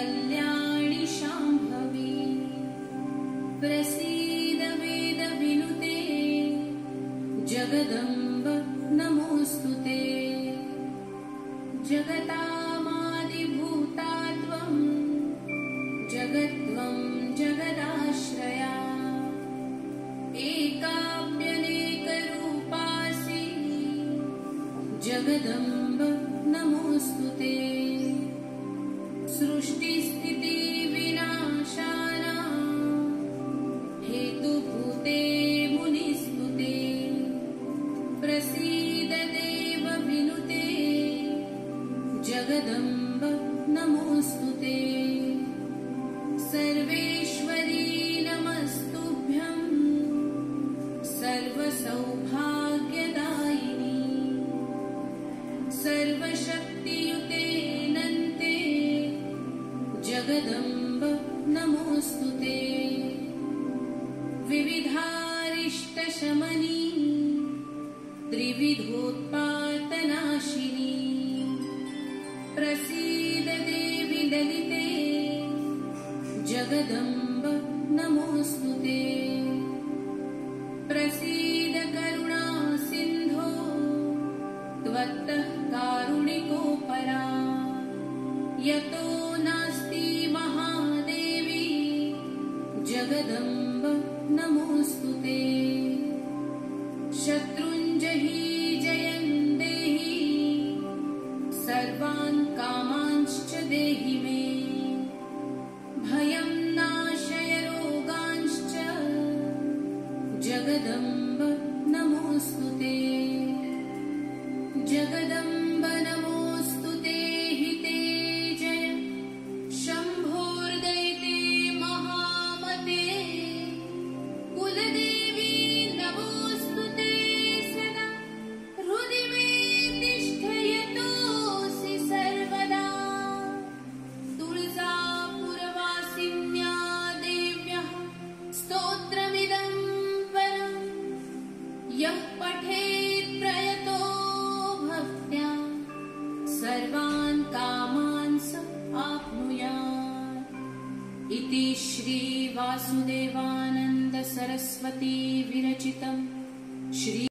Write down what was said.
कल्याणि शाम्भवी प्रसीद वेदविनुते जगदम्ब नमोऽस्तुते जगतामादिभूता त्वं जगत्त्वं जगदाश्रया एकाप्यनेकरूपासि जगदम्ब नमोऽस्तुते सृष्टिस्थितिविनाशानां हेतुभूते मुनिस्तुते प्रसीद देवविनुते जगदम्ब नमोऽस्तुते सर्वेश्वरी नमस्तुभ्यं सर्वसौभाग्यदायिनी सर्वशक्तियुते नन्ते जगदम्ब नमोऽस्तुते विविधारिष्टशमनी त्रिविधोत्पातनाशिनी प्रसीद देवि ललिते जगदम्ब नमोऽस्तुते प्रसीद करुणा सिन्धो त्वत्तः कारुणिकोपरा यतो नास्ति महादेवी जगदम्ब नमोऽस्तुते शत्रुञ्जहि जयं देहि सर्वान् कामांश्च देहि मे भयं नाशय रोगांश्च जगदम्ब नमोऽस्तुते जगदम्ब नमोऽस्तुते हिते जय शम्भोर्दयिते महामते कुलदेवी नमोऽस्तुते सदा हृदि मे तिष्ठ यतोऽसि सर्वदा तुळजापुरवासिन्या देव्यः स्तोत्रमिदं परं यः पठेत् प्रयतो भक्त्या सर्वान् कामान् स आप्नुयात् इति श्री वासुदेवानन्द सरस्वती विरचितम् श्री